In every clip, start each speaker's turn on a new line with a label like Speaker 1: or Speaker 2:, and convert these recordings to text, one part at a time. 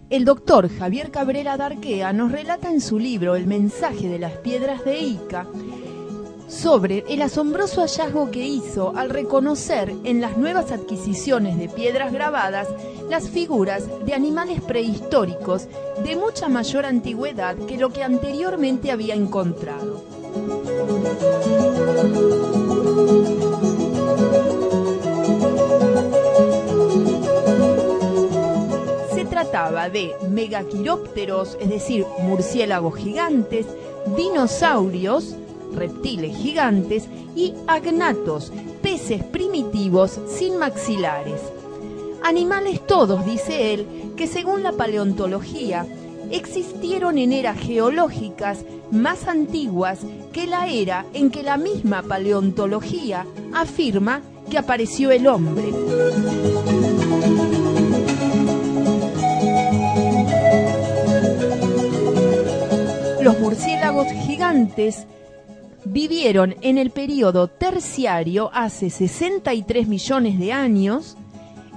Speaker 1: El doctor Javier Cabrera Darquea nos relata en su libro El mensaje de las piedras de Ica sobre el asombroso hallazgo que hizo al reconocer en las nuevas adquisiciones de piedras grabadas las figuras de animales prehistóricos de mucha mayor antigüedad que lo que anteriormente había encontrado. Se trataba de megaquirópteros, es decir, murciélagos gigantes, dinosaurios, reptiles gigantes, y agnatos, peces primitivos sin maxilares. Animales todos, dice él, que según la paleontología existieron en eras geológicas más antiguas que la era en que la misma paleontología afirma que apareció el hombre. Los murciélagos gigantes vivieron en el período terciario hace 63 millones de años,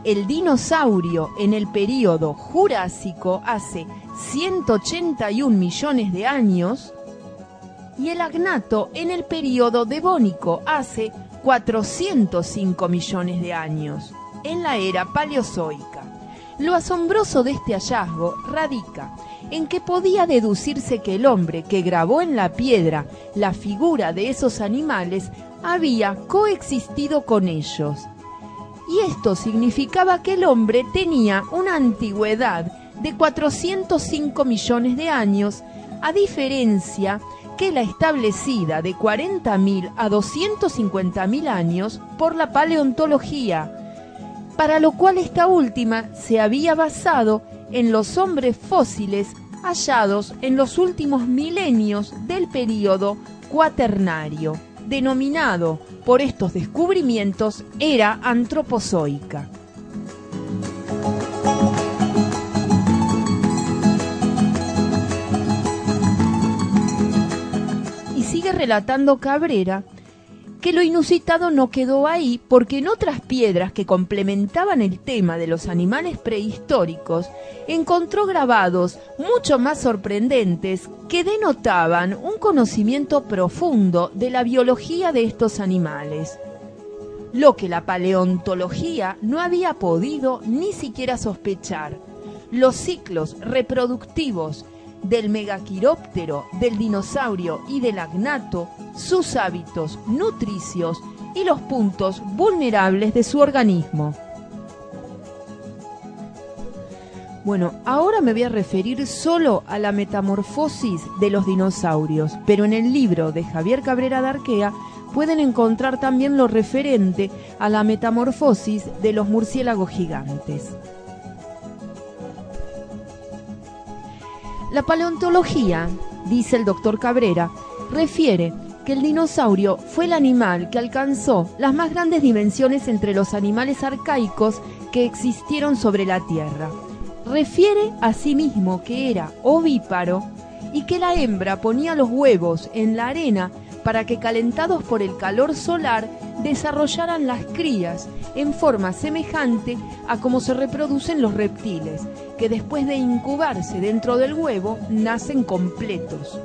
Speaker 1: el dinosaurio en el período jurásico hace 181 millones de años y el agnato en el período devónico hace 405 millones de años, en la era paleozoica. Lo asombroso de este hallazgo radica en que podía deducirse que el hombre que grabó en la piedra la figura de esos animales había coexistido con ellos. Y esto significaba que el hombre tenía una antigüedad de 405 millones de años, a diferencia que la establecida de 40.000 a 250.000 años por la paleontología, para lo cual esta última se había basado en los hombres fósiles hallados en los últimos milenios del período cuaternario, denominado por estos descubrimientos era antropozoica. Y sigue relatando Cabrera que lo inusitado no quedó ahí, porque en otras piedras que complementaban el tema de los animales prehistóricos, encontró grabados mucho más sorprendentes que denotaban un conocimiento profundo de la biología de estos animales, lo que la paleontología no había podido ni siquiera sospechar. Los ciclos reproductivos del megaquiróptero, del dinosaurio y del agnato, sus hábitos nutricios y los puntos vulnerables de su organismo. Bueno, ahora me voy a referir solo a la metamorfosis de los dinosaurios, pero en el libro de Javier Cabrera Darquea pueden encontrar también lo referente a la metamorfosis de los murciélagos gigantes. La paleontología, dice el doctor Cabrera, refiere que el dinosaurio fue el animal que alcanzó las más grandes dimensiones entre los animales arcaicos que existieron sobre la Tierra. Refiere asimismo que era ovíparo y que la hembra ponía los huevos en la arena para que, calentados por el calor solar, desarrollaran las crías en forma semejante a cómo se reproducen los reptiles, que después de incubarse dentro del huevo nacen completos.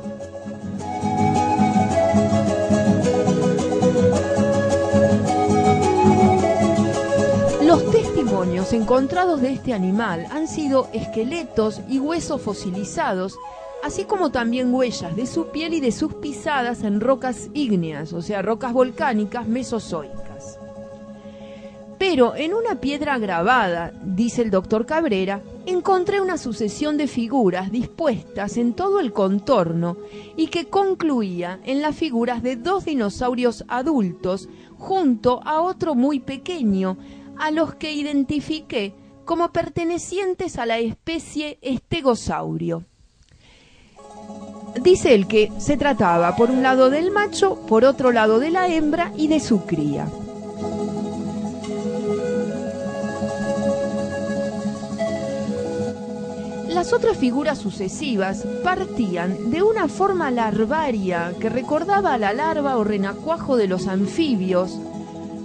Speaker 1: Los testimonios encontrados de este animal han sido esqueletos y huesos fosilizados, así como también huellas de su piel y de sus pisadas en rocas ígneas, o sea, rocas volcánicas mesozoicas. Pero en una piedra grabada, dice el doctor Cabrera, encontré una sucesión de figuras dispuestas en todo el contorno y que concluía en las figuras de dos dinosaurios adultos junto a otro muy pequeño, a los que identifiqué como pertenecientes a la especie estegosaurio. Dice él que se trataba por un lado del macho, por otro lado de la hembra y de su cría. Las otras figuras sucesivas partían de una forma larvaria que recordaba a la larva o renacuajo de los anfibios.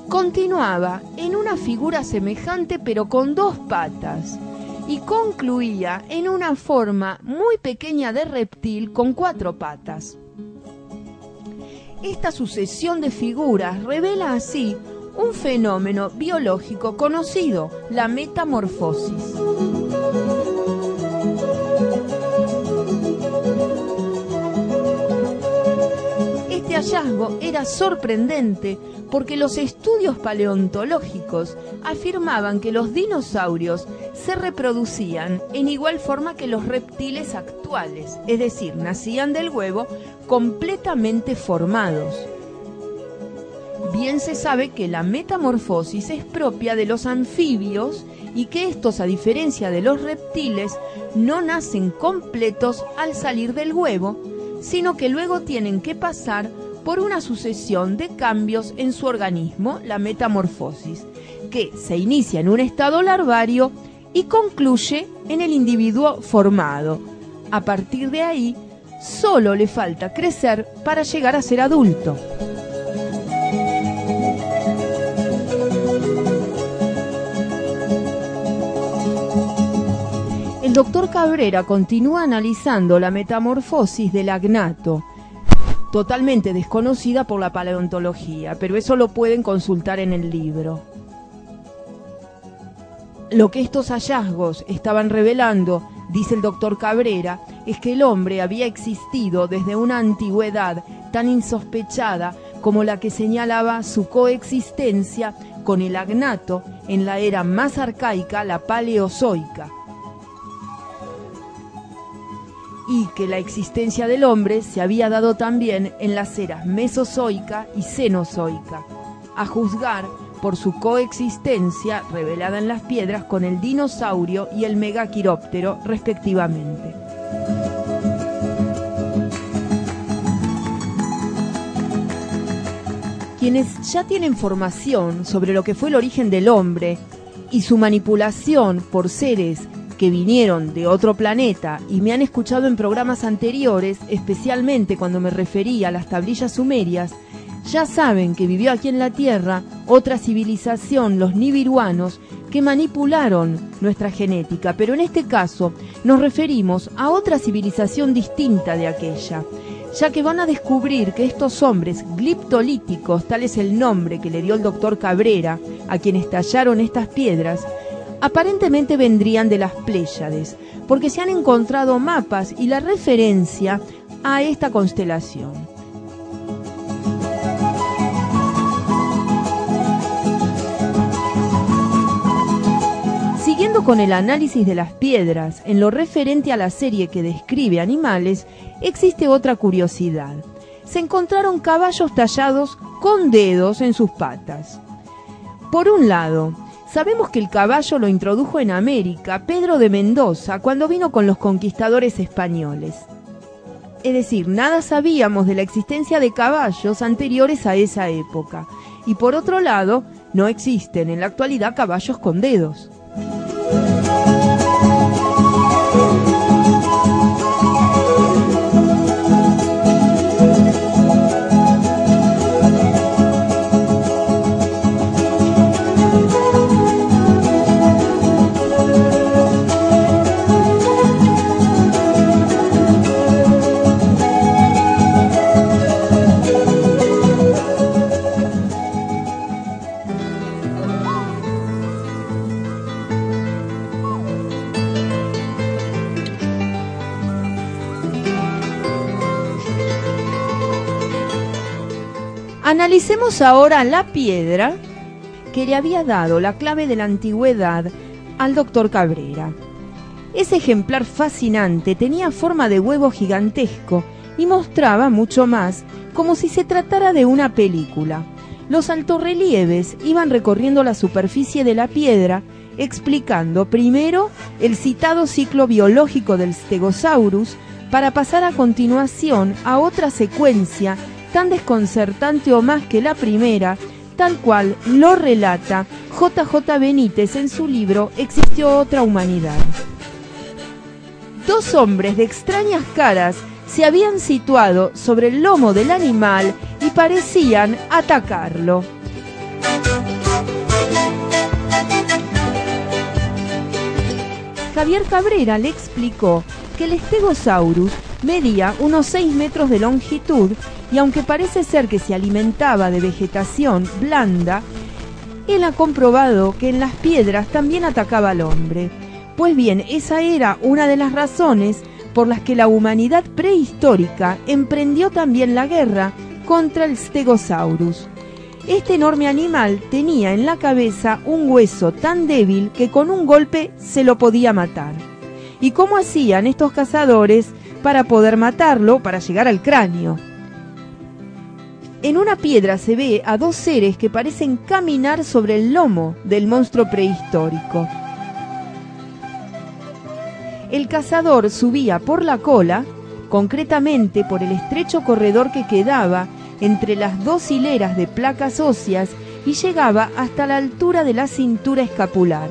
Speaker 1: Continuaba en una figura semejante pero con dos patas y concluía en una forma muy pequeña de reptil con 4 patas. Esta sucesión de figuras revela así un fenómeno biológico conocido, la metamorfosis. Este hallazgo era sorprendente porque los estudios paleontológicos afirmaban que los dinosaurios se reproducían en igual forma que los reptiles actuales, es decir, nacían del huevo completamente formados. Bien se sabe que la metamorfosis es propia de los anfibios y que estos, a diferencia de los reptiles, no nacen completos al salir del huevo, sino que luego tienen que pasar por una sucesión de cambios en su organismo, la metamorfosis, que se inicia en un estado larvario y concluye en el individuo formado. A partir de ahí, solo le falta crecer para llegar a ser adulto. El doctor Cabrera continúa analizando la metamorfosis del agnato, totalmente desconocida por la paleontología, pero eso lo pueden consultar en el libro. Lo que estos hallazgos estaban revelando, dice el doctor Cabrera, es que el hombre había existido desde una antigüedad tan insospechada como la que señalaba su coexistencia con el agnato en la era más arcaica, la paleozoica, y que la existencia del hombre se había dado también en las eras mesozoica y cenozoica, a juzgar por su coexistencia revelada en las piedras con el dinosaurio y el megaquiróptero, respectivamente. Quienes ya tienen formación sobre lo que fue el origen del hombre y su manipulación por seres que vinieron de otro planeta y me han escuchado en programas anteriores, especialmente cuando me referí a las tablillas sumerias, ya saben que vivió aquí en la Tierra otra civilización, los nibiruanos, que manipularon nuestra genética, pero en este caso nos referimos a otra civilización distinta de aquella, ya que van a descubrir que estos hombres gliptolíticos, tal es el nombre que le dio el doctor Cabrera a quienes tallaron estas piedras, aparentemente vendrían de las Pléyades, porque se han encontrado mapas y la referencia a esta constelación. Siguiendo con el análisis de las piedras, en lo referente a la serie que describe animales, existe otra curiosidad. Se encontraron caballos tallados con dedos en sus patas. Por un lado, sabemos que el caballo lo introdujo en América Pedro de Mendoza cuando vino con los conquistadores españoles. Es decir, nada sabíamos de la existencia de caballos anteriores a esa época. Y por otro lado, no existen en la actualidad caballos con dedos. Analicemos ahora la piedra que le había dado la clave de la antigüedad al doctor Cabrera. Ese ejemplar fascinante tenía forma de huevo gigantesco y mostraba mucho más, como si se tratara de una película. Los altorrelieves iban recorriendo la superficie de la piedra, explicando primero el citado ciclo biológico del Stegosaurus, para pasar a continuación a otra secuencia tan desconcertante o más que la primera, tal cual lo relata J.J. Benítez en su libro Existió otra humanidad. Dos hombres de extrañas caras se habían situado sobre el lomo del animal y parecían atacarlo. Javier Cabrera le explicó que el Stegosaurus medía unos 6 metros de longitud y aunque parece ser que se alimentaba de vegetación blanda, él ha comprobado que en las piedras también atacaba al hombre. Pues bien, esa era una de las razones por las que la humanidad prehistórica emprendió también la guerra contra el Stegosaurus. Este enorme animal tenía en la cabeza un hueso tan débil que con un golpe se lo podía matar. ¿Y cómo hacían estos cazadores para poder matarlo, para llegar al cráneo? En una piedra se ve a dos seres que parecen caminar sobre el lomo del monstruo prehistórico. El cazador subía por la cola, concretamente por el estrecho corredor que quedaba entre las dos hileras de placas óseas y llegaba hasta la altura de la cintura escapular.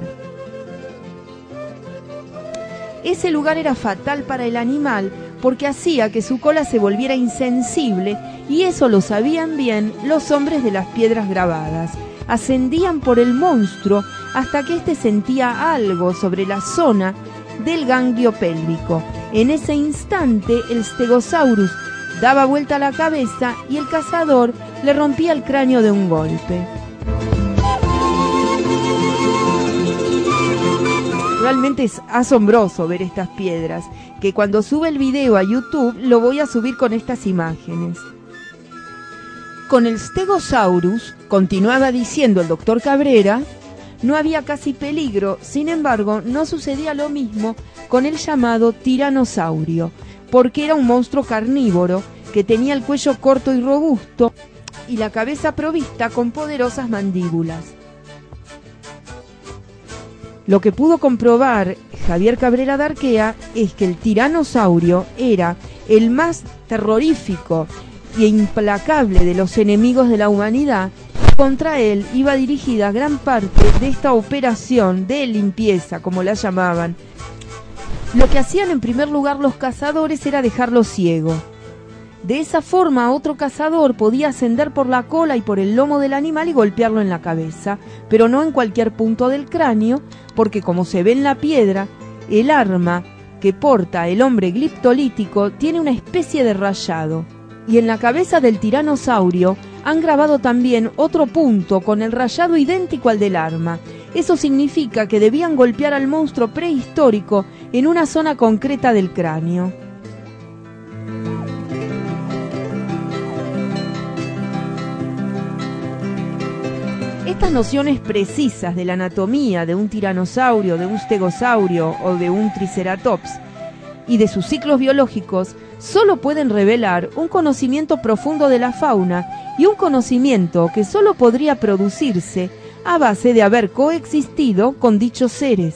Speaker 1: Ese lugar era fatal para el animal porque hacía que su cola se volviera insensible y eso lo sabían bien los hombres de las piedras grabadas. Ascendían por el monstruo hasta que éste sentía algo sobre la zona del ganglio pélvico. En ese instante el Stegosaurus daba vuelta a la cabeza y el cazador le rompía el cráneo de un golpe. Realmente es asombroso ver estas piedras, que cuando sube el video a YouTube lo voy a subir con estas imágenes. Con el Stegosaurus, continuaba diciendo el doctor Cabrera, no había casi peligro. Sin embargo, no sucedía lo mismo con el llamado tiranosaurio, porque era un monstruo carnívoro que tenía el cuello corto y robusto y la cabeza provista con poderosas mandíbulas. Lo que pudo comprobar Javier Cabrera de Arquea es que el tiranosaurio era el más terrorífico e implacable de los enemigos de la humanidad. Contra él iba dirigida gran parte de esta operación de limpieza, como la llamaban. Lo que hacían en primer lugar los cazadores era dejarlo ciego. De esa forma otro cazador podía ascender por la cola y por el lomo del animal y golpearlo en la cabeza, pero no en cualquier punto del cráneo, porque como se ve en la piedra, el arma que porta el hombre gliptolítico tiene una especie de rayado. Y en la cabeza del tiranosaurio han grabado también otro punto con el rayado idéntico al del arma. Eso significa que debían golpear al monstruo prehistórico en una zona concreta del cráneo. Estas nociones precisas de la anatomía de un tiranosaurio, de un stegosaurio o de un triceratops y de sus ciclos biológicos solo pueden revelar un conocimiento profundo de la fauna y un conocimiento que solo podría producirse a base de haber coexistido con dichos seres.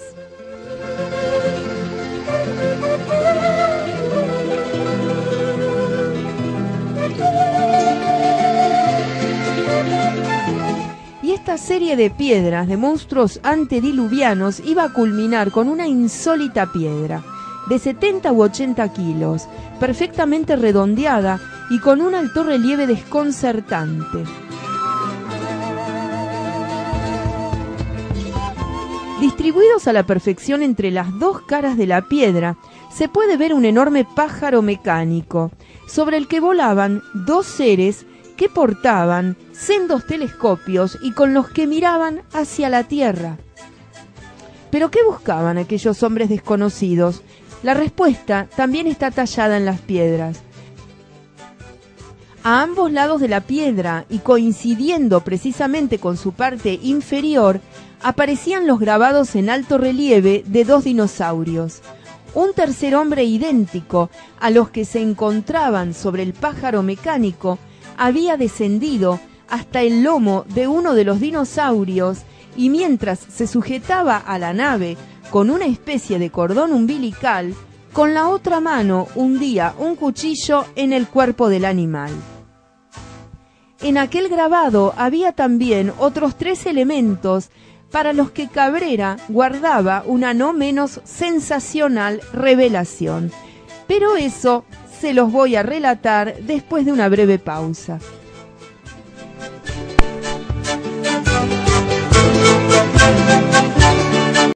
Speaker 1: Y esta serie de piedras de monstruos antediluvianos iba a culminar con una insólita piedra de 70 u 80 kilos, perfectamente redondeada y con un alto relieve desconcertante. Distribuidos a la perfección entre las dos caras de la piedra, se puede ver un enorme pájaro mecánico, sobre el que volaban dos seres que portaban sendos telescopios y con los que miraban hacia la Tierra. ¿Pero qué buscaban aquellos hombres desconocidos? La respuesta también está tallada en las piedras. A ambos lados de la piedra y coincidiendo precisamente con su parte inferior, aparecían los grabados en alto relieve de dos dinosaurios. Un tercer hombre idéntico a los que se encontraban sobre el pájaro mecánico había descendido hasta el lomo de uno de los dinosaurios y mientras se sujetaba a la nave con una especie de cordón umbilical, con la otra mano hundía un cuchillo en el cuerpo del animal. En aquel grabado había también otros 3 elementos para los que Cabrera guardaba una no menos sensacional revelación. Pero eso se los voy a relatar después de una breve pausa.